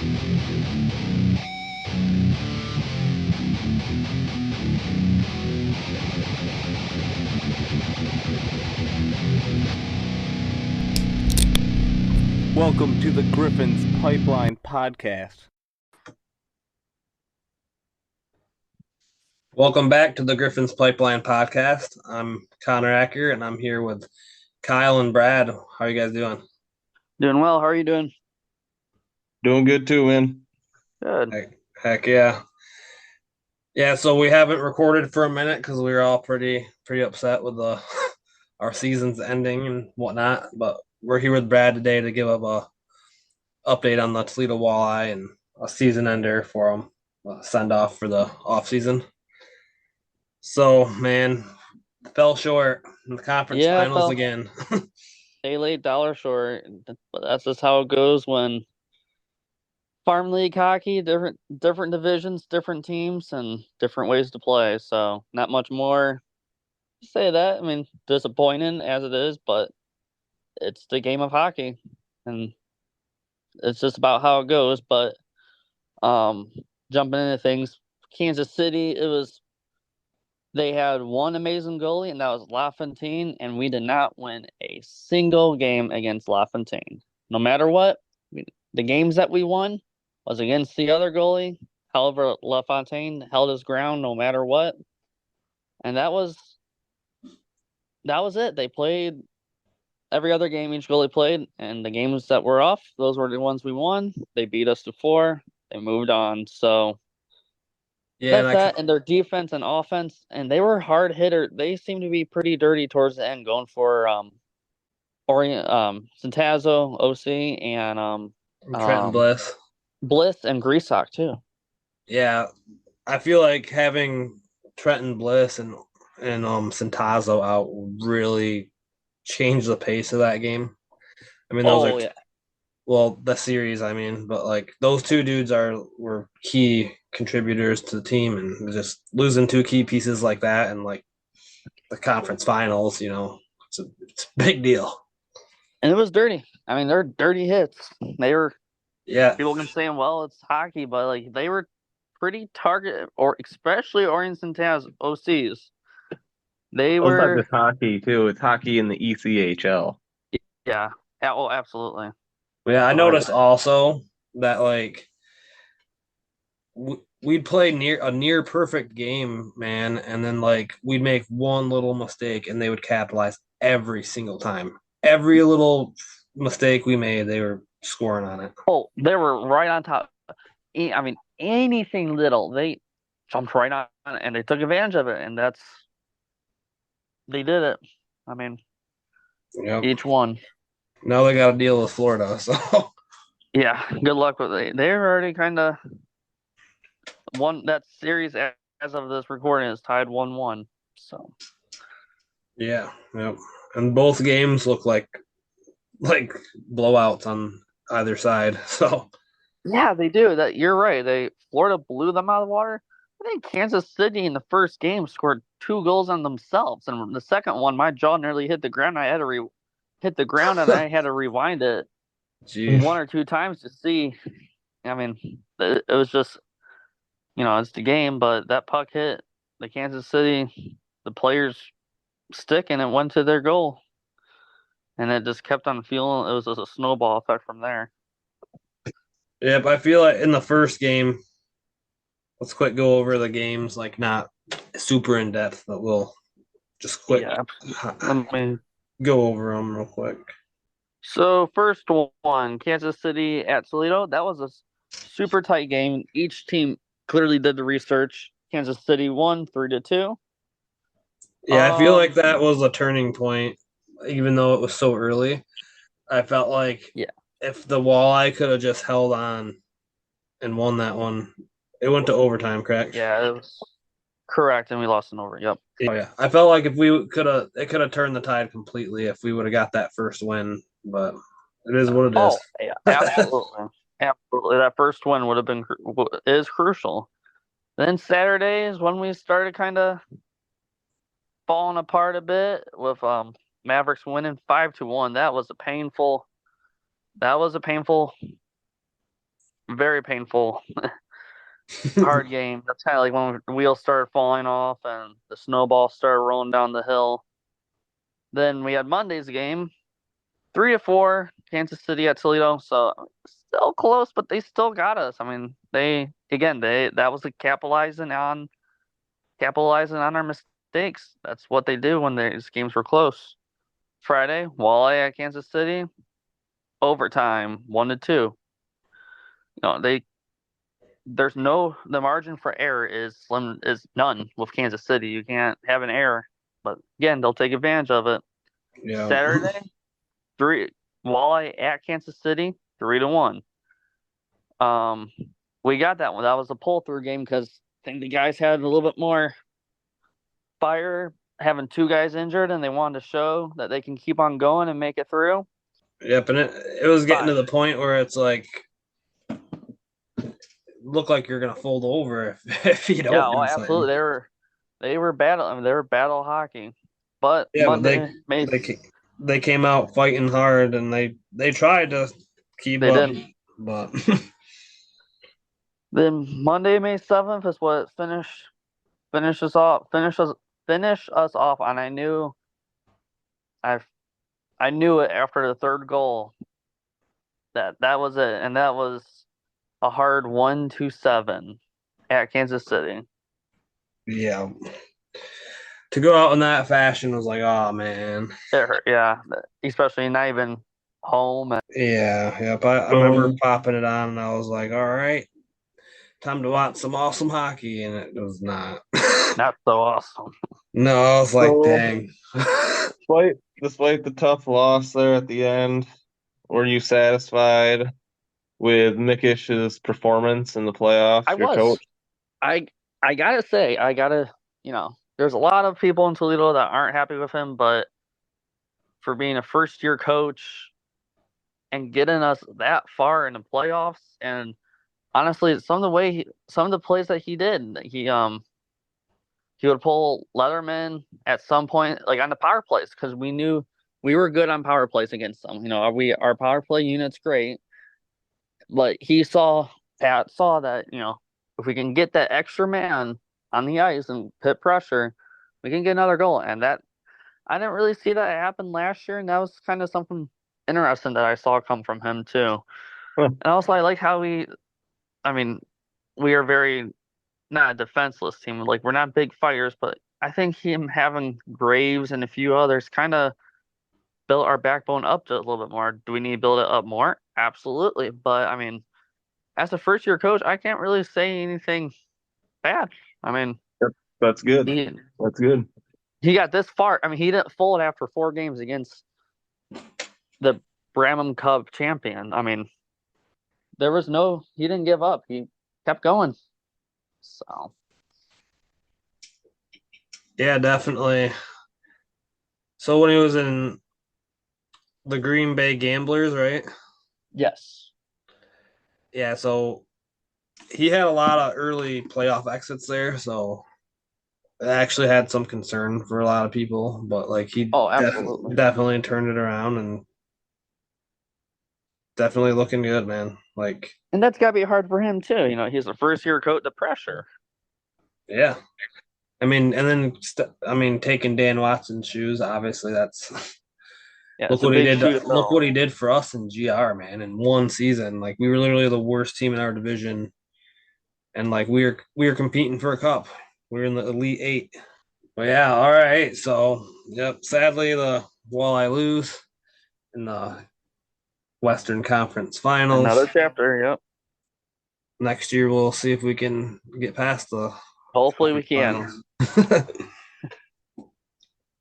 Welcome to the Griffins Pipeline Podcast. Welcome back to the Griffins Pipeline Podcast. I'm Connor Acker, and I'm here with Kyle and Brad. How are you guys doing? Doing well. How are you doing? Doing good too, man. Good. Heck yeah. Yeah, so we haven't recorded for a minute because we were all pretty upset with our season's ending and whatnot. But we're here with Brad today to give up a update on the Toledo Walleye and a season ender for them, send off for the off season. So, man, fell short in the conference finals again. They laid dollar short, but that's just how it goes when farm league hockey, different divisions, different teams, and different ways to play. So not much more to say that. I mean, disappointing as it is, but it's the game of hockey, and it's just about how it goes. But jumping into things, Kansa City, they had one amazing goalie, and that was LaFontaine, and we did not win a single game against LaFontaine. No matter what, the games that we won was against the other goalie. However, LaFontaine held his ground no matter what. And that was it. They played every other game each goalie played, and the games that were off, those were the ones we won. They beat us to 4. They moved on. So Yeah, that's that. And their defense and offense, and they were hard hitter. They seemed to be pretty dirty towards the end, going for Centazzo, OC, and Trenton Bliss. Bliss and Grisak too. Yeah, I feel like having Trenton Bliss and Centazzo out really changed the pace of that game. I mean, the series. I mean, but like those two dudes were key contributors to the team, and just losing 2 key pieces like that, and like the conference finals, it's a big deal. And it was dirty. I mean, they're dirty hits. They were. Yeah. People can say, well, it's hockey, but like they were pretty target, or especially Orion Centaz OCs. They were. It's not just hockey too. It's hockey in the ECHL. Yeah. Oh, absolutely. Yeah, I noticed also that like we'd play a near perfect game, man, and then like we'd make one little mistake and they would capitalize every single time. Every little mistake we made, they were scoring on it. Oh, they were right on top. I mean, anything little, they jumped right on it, and they took advantage of it, and they did it. I mean, each one. Now they got to deal with Florida, so. Yeah, good luck with it. They're already kind of won that series as of this recording is tied 1-1. So. Yeah, yep. And both games look like blowouts on either side. So. Yeah, they do. That you're right. Florida blew them out of the water. I think Kansas City in the first game scored 2 goals on themselves, and the second one, my jaw nearly hit the ground. I had to hit the ground, and I had to rewind it 1 or 2 times to see. I mean, it was just, it's the game, but that puck hit the Kansas City, the players' stick, and it went to their goal, and it just kept on feeling. It was just a snowball effect from there. Yep, I feel like in the first game, let's quick go over the games, like not super in depth, but we'll just quick Let me go over them real quick. So first one, Kansas City at Toledo. That was a super tight game. Each team clearly did the research. Kansas City won 3-2. Yeah, I feel like that was a turning point, even though it was so early. I felt like if the Walleye could have just held on and won that one, it went to overtime, correct? Yeah, it was correct, and we lost an over. Yep. Oh yeah, I felt like if it could have turned the tide completely if we would have got that first win, but it is what it is. Oh yeah, absolutely, absolutely. That first win is crucial. Then Saturday is when we started kind of falling apart a bit with Mavericks winning 5-1. That was a painful very painful, hard game. That's kind of like when the wheels started falling off and the snowball started rolling down the hill. Then we had Monday's game, 3-4, Kansas City at Toledo. So still close, but they still got us. I mean, that was capitalizing on our mistakes. That's what they do when these games were close. Friday, Walleye at Kansas City, overtime, 1-2. The margin for error is slim, is none with Kansas City. You can't have an error, but again, they'll take advantage of it. Yeah. Saturday, Walleye at Kansas City, 3-1. We got that one. That was a pull-through game because I think the guys had a little bit more fire, having 2 guys injured, and they wanted to show that they can keep on going and make it through. Yep, and it was getting to the point where it's like look like you're gonna fold over if you don't. Yeah, absolutely. They were battle. I mean, they were battle hockey. But yeah, Monday, they came out fighting hard, and they tried to keep up. Did. But then Monday, May 7th is what finish us off, and I knew it after the third goal that was it, and that was a hard 1-7 at Kansas City. Yeah, to go out in that fashion was like, oh man, it hurt. Yeah, especially not even home. Yeah, but I remember popping it on, and I was like, all right, time to watch some awesome hockey, and it was not. Not so awesome. No, I was like, dang. Despite the tough loss there at the end, were you satisfied with Mikish's performance in the playoffs? I was. Coach? I gotta say, there's a lot of people in Toledo that aren't happy with him, but for being a first-year coach and getting us that far in the playoffs, and honestly, some of the plays that he did, he would pull Leatherman at some point, like on the power plays, because we knew we were good on power plays against them. Our power play unit's great, but Pat saw that, if we can get that extra man on the ice and put pressure, we can get another goal. And that, I didn't really see that happen last year, and that was kind of something interesting that I saw come from him too. And also, I like how we are very not a defenseless team. Like, we're not big fighters, but I think him having Graves and a few others kind of built our backbone up to a little bit more. Do we need to build it up more? Absolutely. But as a first-year coach, I can't really say anything bad. That's good. That's good. He got this far. He didn't fold after 4 games against the Bramham Cup champion. He didn't give up. He kept going. So. Yeah, definitely. So when he was in the Green Bay Gamblers, right? Yes. Yeah, so he had a lot of early playoff exits there, so it actually had some concern for a lot of people, but he definitely turned it around and definitely looking good, man. And that's got to be hard for him too. He's a first-year coach, the pressure. Yeah. And then taking Dan Watson's shoes, obviously that's look what he did. Look what he did for us in GR, man, in one season. We were literally the worst team in our division, and we were competing for a cup. We were in the Elite 8. But yeah, all right. So yep, sadly the Walleye lose in the Western Conference Finals. Another chapter. Yep. Next year we'll see if we can get past the. Hopefully we can.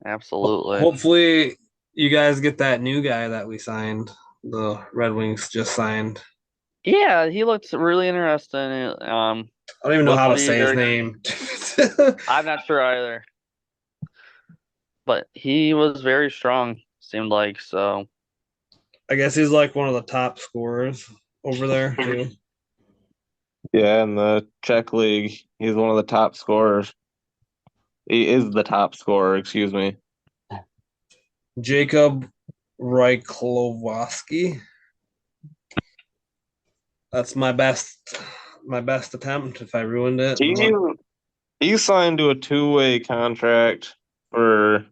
Absolutely. Hopefully you guys get that new guy that we signed. The Red Wings just signed. Yeah, he looks really interesting. I don't even know how to say his name. I'm not sure either. But he was very strong, seemed like, so. I guess he's one of the top scorers over there, too. Yeah, in the Czech league, he's one of the top scorers. He is the top scorer, excuse me. Jacob Ryklowski. That's my best attempt. If I ruined it, He signed to a 2-way contract for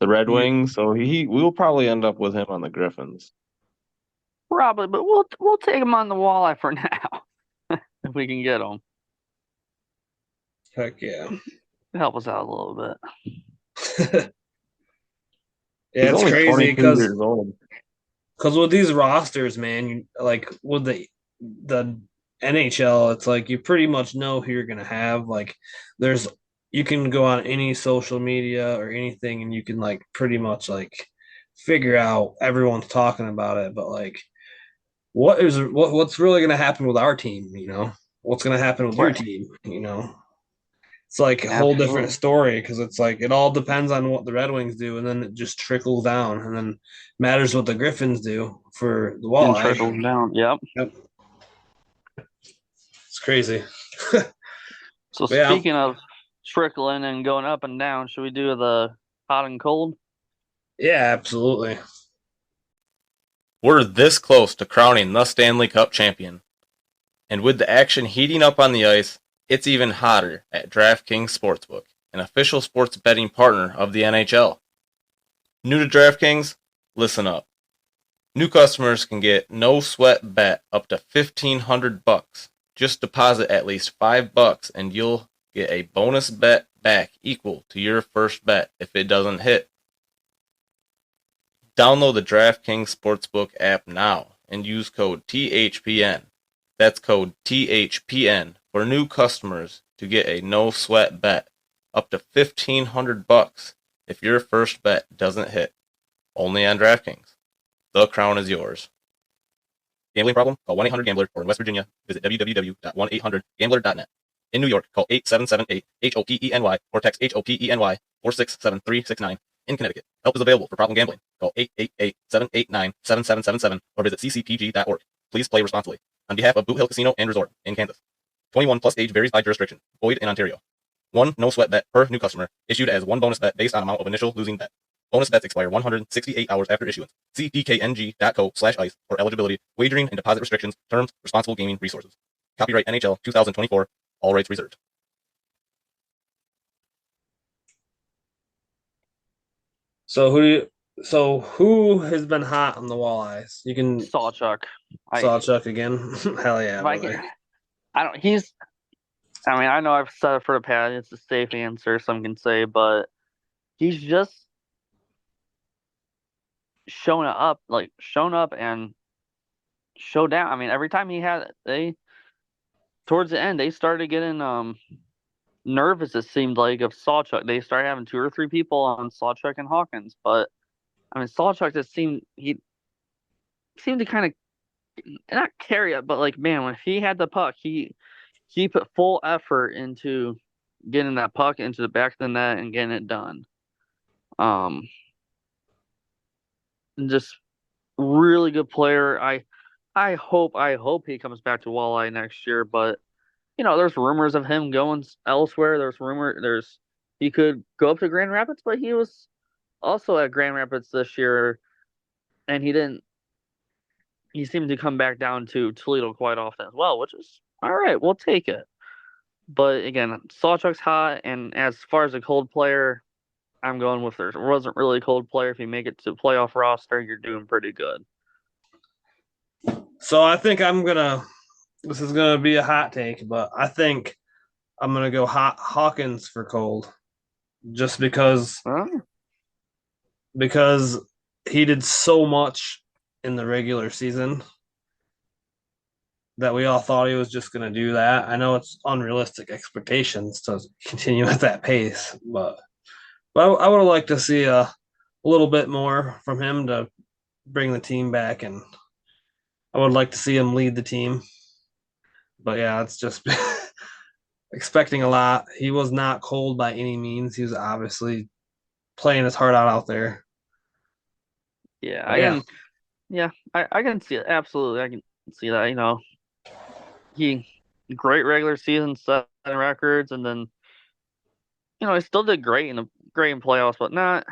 the Red Wings, so we'll probably end up with him on the Griffins. Probably, but we'll take him on the walleye for now if we can get him. heck yeah, Help us out a little bit. Yeah, it's crazy because with these rosters, man, like with the NHL, it's like you pretty much know who you're gonna have. Like, you can go on any social media or anything, and you can like pretty much like figure out everyone's talking about it. But like, what's really gonna happen with our team? You know, what's gonna happen with your team? You know. It's like a whole different story because it's like it all depends on what the Red Wings do, and then it just trickles down, and then matters what the Griffins do for the Walleye. And trickles down. Yep. It's crazy. So speaking of trickling and going up and down, should we do the hot and cold? Yeah, absolutely. We're this close to crowning the Stanley Cup champion. And with the action heating up on the ice, it's even hotter at DraftKings Sportsbook, an official sports betting partner of the NHL. New to DraftKings? Listen up. New customers can get no sweat bet up to $1,500. Just deposit at least $5 and you'll get a bonus bet back equal to your first bet if it doesn't hit. Download the DraftKings Sportsbook app now and use code THPN. That's code THPN for new customers to get a no sweat bet up to $1,500 if your first bet doesn't hit. Only on DraftKings. The crown is yours. Gambling problem? Call 1-800-GAMBLER, or in West Virginia, visit www.1800gambler.net. In New York, call 877-8-HOPENY or text HOPENY 467369. In Connecticut, help is available for problem gambling. Call 888-789-7777 or visit ccpg.org. Please play responsibly. On behalf of Boot Hill Casino and Resort in Kansas. 21 plus age varies by jurisdiction. Void in Ontario. One no sweat bet per new customer. Issued as one bonus bet based on amount of initial losing bet. Bonus bets expire 168 hours after issuance. See pkng.co/ice for eligibility, wagering, and deposit restrictions, terms, responsible gaming resources. Copyright NHL 2024. All rights reserved. So who has been hot on the Walleyes? You can Sawchuk. Sawchuk again. Hell yeah. I know I've said it for the past, it's a safe answer, some can say, but he's just shown up and showed down. I mean, every time towards the end, they started getting nervous, it seemed like, of Sawchuk. They started having 2 or 3 people on Sawchuk and Hawkins, but I mean, Sawchuk just seemed to kind of not carry it, but like, man, when he had the puck, he put full effort into getting that puck into the back of the net and getting it done. Just really good player. I hope he comes back to Walleye next year, but there's rumors of him going elsewhere. He could go up to Grand Rapids, but he was also at Grand Rapids this year, and he seemed to come back down to Toledo quite often as well, which is all right. We'll take it. But again, Sawchuk's hot, and as far as a cold player, I'm going with there wasn't really a cold player. If you make it to playoff roster, you're doing pretty good. So I think this is gonna be a hot take, but I think I'm gonna go Hawkins for cold, just because he did so much in the regular season that we all thought he was just gonna do that. I know it's unrealistic expectations to continue at that pace, but I would like to see a little bit more from him to bring the team back, and I would like to see him lead the team. But yeah, it's just expecting a lot. He was not cold by any means. He was obviously playing his heart out there. Yeah, I can see it. Absolutely, I can see that. He great regular season, 7 records, and then he still did great in playoffs, but not.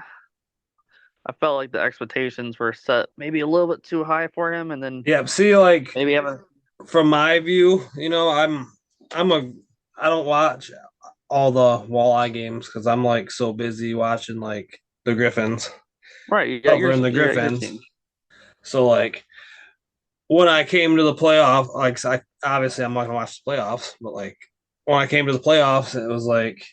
I felt like the expectations were set maybe a little bit too high for him, and then see, like maybe having from my view, I don't watch all the walleye games because I'm like so busy watching like the Griffins, Right, you got covering the your Griffins. team. So like when I came to the playoff, like obviously I'm not gonna watch the playoffs, but like when I came to the playoffs, it was like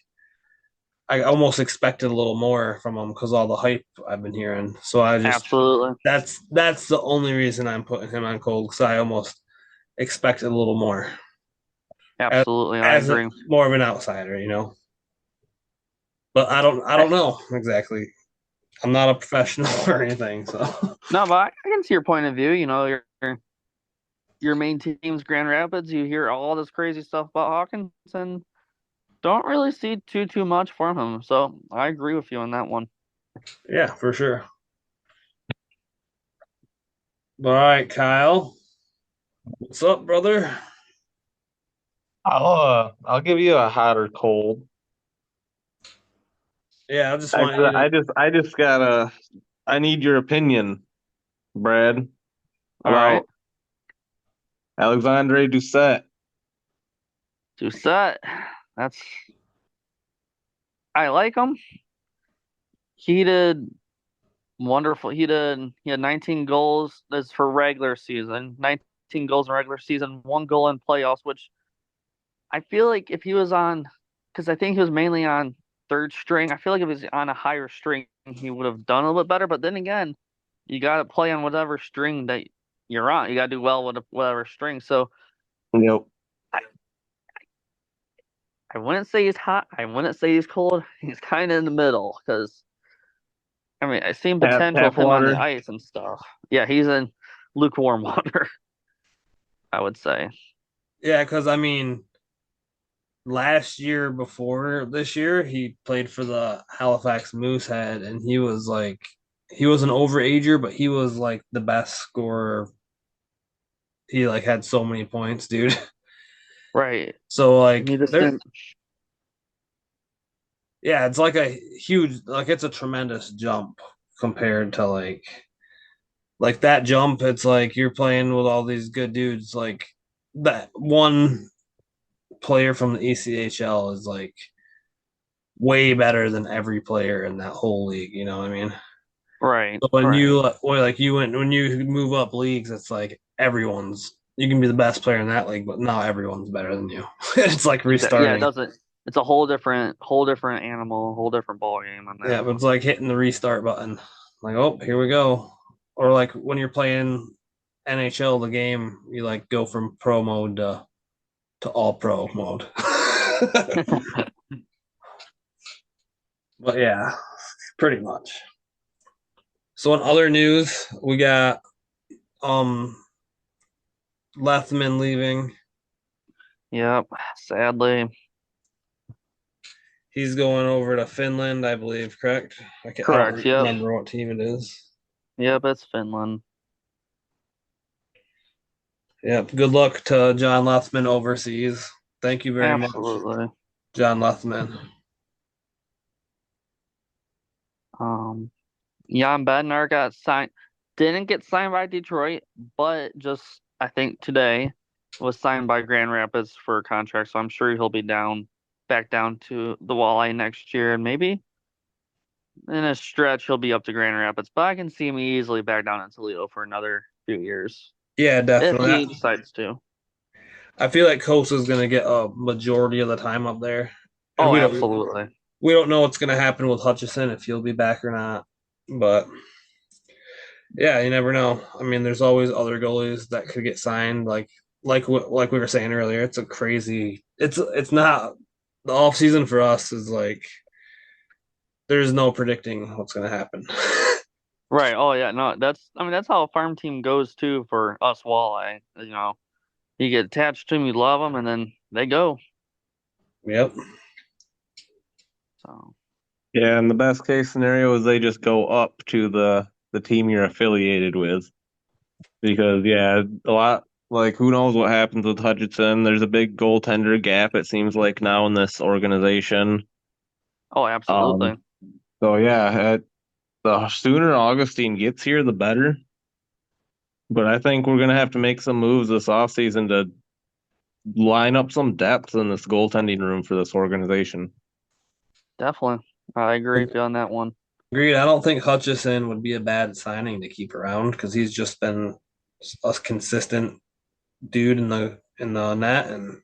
I almost expected a little more from them because all the hype I've been hearing. So I just Absolutely. that's the only reason I'm putting him on cold because I almost expected a little more. Absolutely, I agree. More of an outsider, But I don't know exactly. I'm not a professional or anything, so. No, but I can see your point of view. Your main team's Grand Rapids. You hear all this crazy stuff about Hawkins and don't really see too much from him. So I agree with you on that one. Yeah, for sure. All right, Kyle. What's up, brother? I'll give you a hot or cold. Yeah, I just I need your opinion, Brad, All right. about Alexandre Doucet. Doucet. I like him. He did wonderful. He had 19 goals. That's for regular season. 19 goals in regular season, 1 goal in playoffs, which I feel like if he was on, because I think he was mainly on third string. I feel like if he was on a higher string, he would have done a little bit better. But then again, you got to play on whatever string that you're on. You got to do well with whatever string. So, Yep. I wouldn't say he's hot. I wouldn't say he's cold. He's kind of in the middle because, I mean, I seen potential of him on the ice and stuff. Yeah, he's in lukewarm water, I would say. Yeah, because I mean, last year before this year, he played for the Halifax Moosehead, and he was an overager, but he was like the best scorer. He like had so many points, dude. Right. So like, yeah, it's like a huge, like it's a tremendous jump compared to like that jump. It's like you're playing with all these good dudes. Like that one player from the ECHL is like way better than every player in that whole league. You know what I mean? Right. So when you move up leagues, it's like you can be the best player in that league, but now everyone's better than you. It's like restarting. Yeah, it doesn't. It's a whole different animal, whole different ball game on that. Yeah, but it's like hitting the restart button. Like, oh, here we go. Or like when you're playing NHL, the game, you like go from pro mode to all pro mode. But yeah, pretty much. So in other news, we got Lethman leaving. Yep, sadly. He's going over to Finland, I believe, correct? Correct, I don't remember what team it is. Yep, it's Finland. Yep. Good luck to John Lethman overseas. Thank you very much, John Lethman. Jan Bednar got signed. Didn't get signed by Detroit, but just I think today was signed by Grand Rapids for a contract. So I'm sure he'll be back down to the Walleye next year, and maybe in a stretch he'll be up to Grand Rapids. But I can see him easily back down in Toledo for another few years. Yeah, definitely. If he decides to. I feel like Kosa's going to get a majority of the time up there. And absolutely. We don't know what's going to happen with Hutchison, if he'll be back or not. But yeah, you never know. I mean, there's always other goalies that could get signed. Like we were saying earlier, it's a crazy. It's not the off season for us is like there's no predicting what's going to happen. Right. Oh yeah. No, that's how a farm team goes too for us walleye. You get attached to them, you love them, and then they go. Yep. So. Yeah, and the best case scenario is they just go up to the team you're affiliated with, because a lot like who knows what happens with Hutchinson. There's a big goaltender gap, it seems like, now in this organization. Oh, absolutely. So yeah, the sooner Augustine gets here, the better. But I think we're going to have to make some moves this offseason to line up some depth in this goaltending room for this organization. Definitely. I agree with you on that one. Agreed. I don't think Hutchison would be a bad signing to keep around because he's just been a consistent dude in the net. And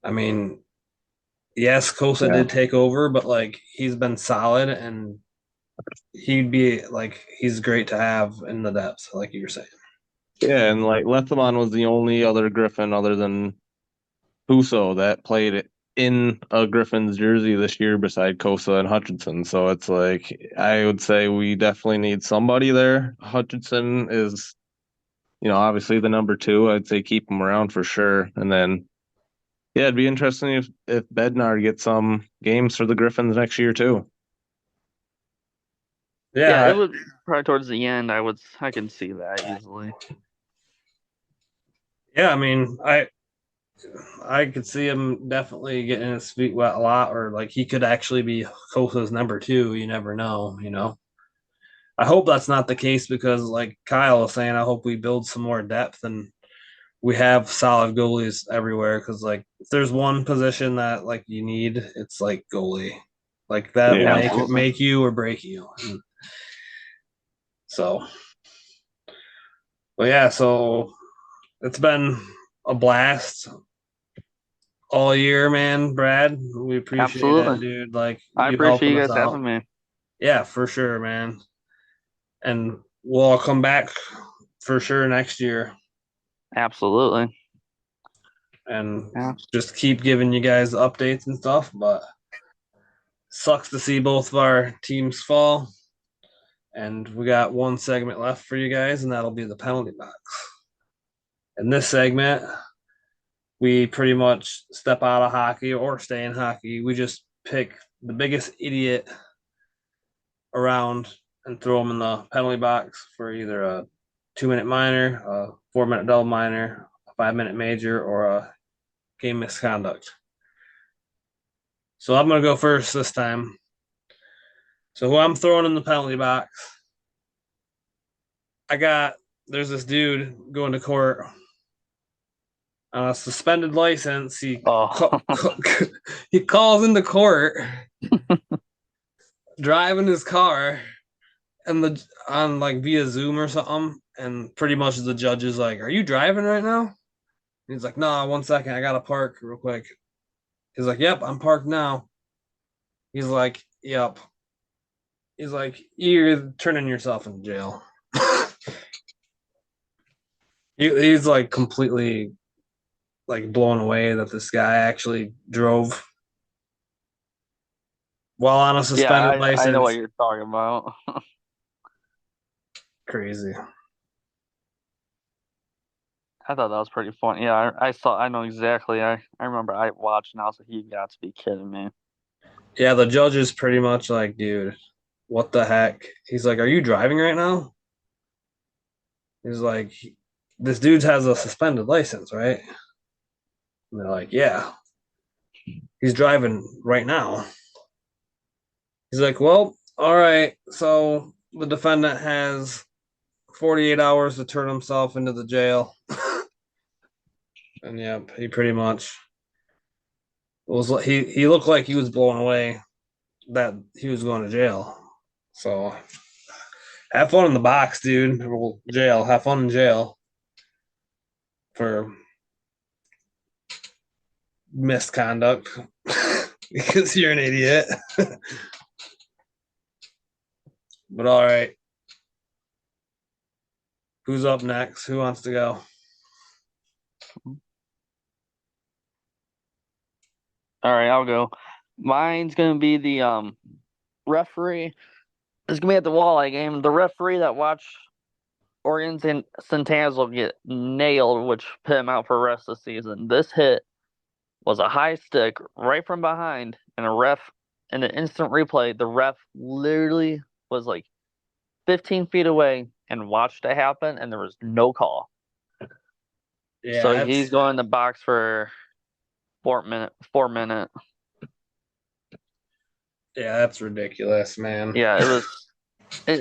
I mean, yes, Kosa did take over, but like he's been solid and he'd be like he's great to have in the depths, like you were saying. Yeah, and like Lethemon was the only other Griffin other than Huso that played in a Griffins jersey this year beside Kosa and Hutchinson. So it's like I would say we definitely need somebody there. Hutchinson is, obviously the number 2. I'd say keep him around for sure. And then it'd be interesting if Bednar gets some games for the Griffins next year too. Yeah, it would probably towards the end. I can see that easily. Yeah, I mean, I could see him definitely getting his feet wet a lot, or like he could actually be Kosa's number 2. You never know, I hope that's not the case because, like Kyle was saying, I hope we build some more depth and we have solid goalies everywhere. Because, like, if there's one position that like you need, it's like goalie, like that will make you or break you. And so, but yeah, so it's been a blast all year, man. Brad, we appreciate it, dude. Like, I appreciate you guys having me. Yeah, for sure, man. And we'll all come back for sure next year. Absolutely. And just keep giving you guys updates and stuff. But sucks to see both of our teams fall. And we got one segment left for you guys, and that'll be the penalty box. In this segment, we pretty much step out of hockey or stay in hockey. We just pick the biggest idiot around and throw them in the penalty box for either a 2-minute minor, a 4-minute double minor, a 5-minute major, or a game misconduct. So I'm going to go first this time. So who I'm throwing in the penalty box, there's this dude going to court on a suspended license. He calls into court driving his car and on like via Zoom or something, and pretty much the judge is like, "Are you driving right now?" And he's like, "No, 1 second, I gotta park real quick." He's like, "Yep, I'm parked now." He's like, "Yep." He's like, "You're turning yourself in jail." He's like completely like blown away that this guy actually drove while on a suspended license. I know what you're talking about. Crazy. I thought that was pretty fun. Yeah, I know exactly. I remember I watched and I was like, you got to be kidding me. Yeah, the judge is pretty much like, dude, what the heck? He's like, "Are you driving right now?" He's like, "This dude has a suspended license, right?" And they're like, "Yeah." He's driving right now. He's like, "Well, all right. So the defendant has 48 hours to turn himself into the jail." And yeah, he pretty much he looked like he was blown away that he was going to jail. So have fun in the box, dude. Or jail. Have fun in jail for misconduct because you're an idiot. But all right. Who's up next? Who wants to go? All right, I'll go. Mine's gonna be the referee. It's gonna be at the Walleye game. The referee that watched Oregon's and Centazzo get nailed, which put him out for the rest of the season. This hit was a high stick right from behind, and in an instant replay, the ref literally was like 15 feet away and watched it happen, and there was no call. Yeah, so he's going in the box for 4-minute. Yeah, that's ridiculous, man. Yeah, it was He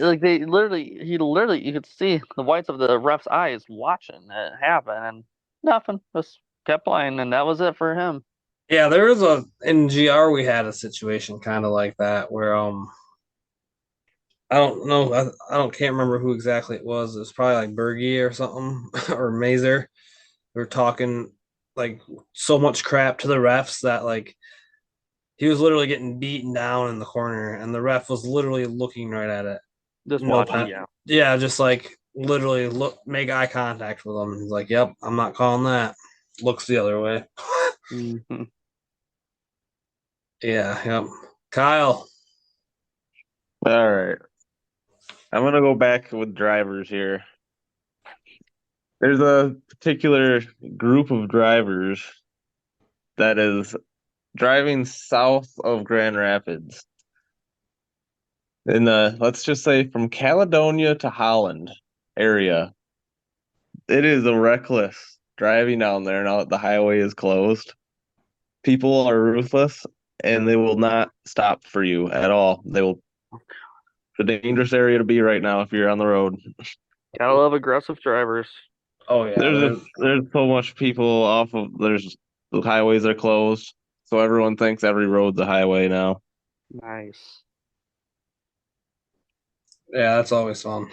literally, you could see the whites of the ref's eyes watching it happen, and nothing, just kept playing, and that was it for him. Yeah, there was in GR we had a situation kind of like that where I don't know, can't remember who exactly it was. It was probably like Bergie or something or Mazer. We were talking like so much crap to the refs that like he was literally getting beaten down in the corner, and the ref was literally looking right at it. Just watching, yeah. Yeah, just like literally make eye contact with him. He's like, "Yep, I'm not calling that." Looks the other way. Mm-hmm. Yeah, yep. Kyle. All right. I'm going to go back with drivers here. There's a particular group of drivers that is driving south of Grand Rapids. In the, let's just say from Caledonia to Holland area. It is a reckless driving down there now that the highway is closed. People are ruthless and they will not stop for you at all. It's a dangerous area to be right now if you're on the road. Gotta love aggressive drivers. Oh yeah, there's so much people the highways are closed, so everyone thinks every road's a highway now. Nice. Yeah, that's always fun.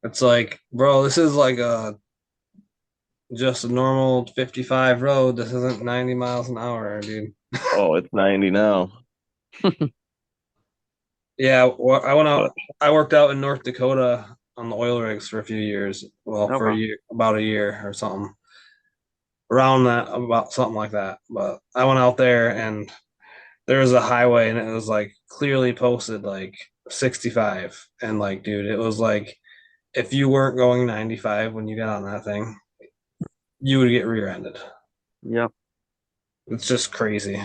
It's like, bro, this is like just a normal 55 road. This isn't 90 miles an hour, dude. Oh, it's 90 now. Yeah, I went out. I worked out in North Dakota on the oil rigs for a few years. Well, for a year, about a year or something. Around that, about something like that. But I went out there and there was a highway and it was like clearly posted like 65. And like, dude, it was like if you weren't going 95 when you got on that thing, you would get rear-ended. Yep. It's just crazy.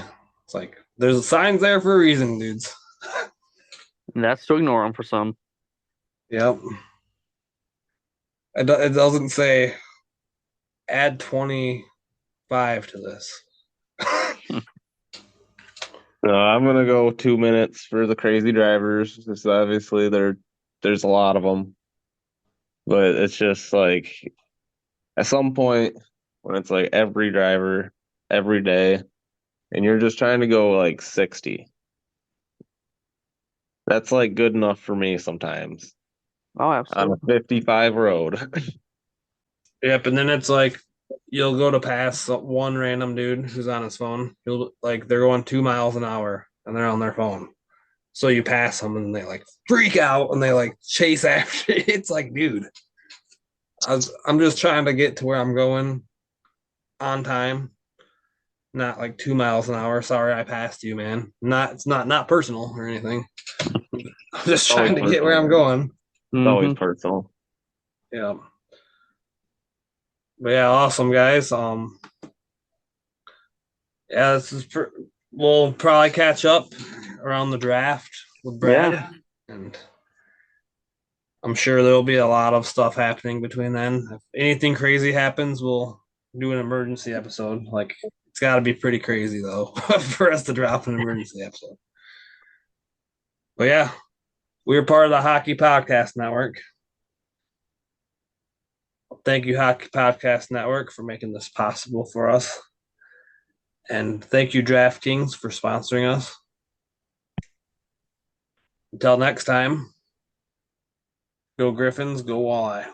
It's like there's signs there for a reason, dudes. And that's to ignore them for some. Yep. It doesn't say add 25 to this. No, I'm gonna go 2 minutes for the crazy drivers. Because obviously there's a lot of them, but it's just like at some point when it's like every driver every day, and you're just trying to go like 60. That's like good enough for me sometimes. Oh, absolutely. On a 55 road. Yep, and then it's like you'll go to pass one random dude who's on his phone. He'll like they're going 2 miles an hour and they're on their phone. So you pass them and they like freak out and they like chase after you. It's like, dude, I'm just trying to get to where I'm going on time, not like 2 miles an hour. Sorry, I passed you, man. It's not personal or anything. I'm just trying to get where I'm going. It's always personal. Yeah. But yeah, awesome guys. Yeah, we'll probably catch up around the draft with Brad. Yeah. And I'm sure there'll be a lot of stuff happening between then. If anything crazy happens, we'll do an emergency episode. Like it's got to be pretty crazy though for us to drop an emergency episode. But yeah, we're part of the Hockey Podcast Network. Thank you, Hockey Podcast Network, for making this possible for us. And thank you, DraftKings, for sponsoring us. Until next time, go Griffins, go Walleye.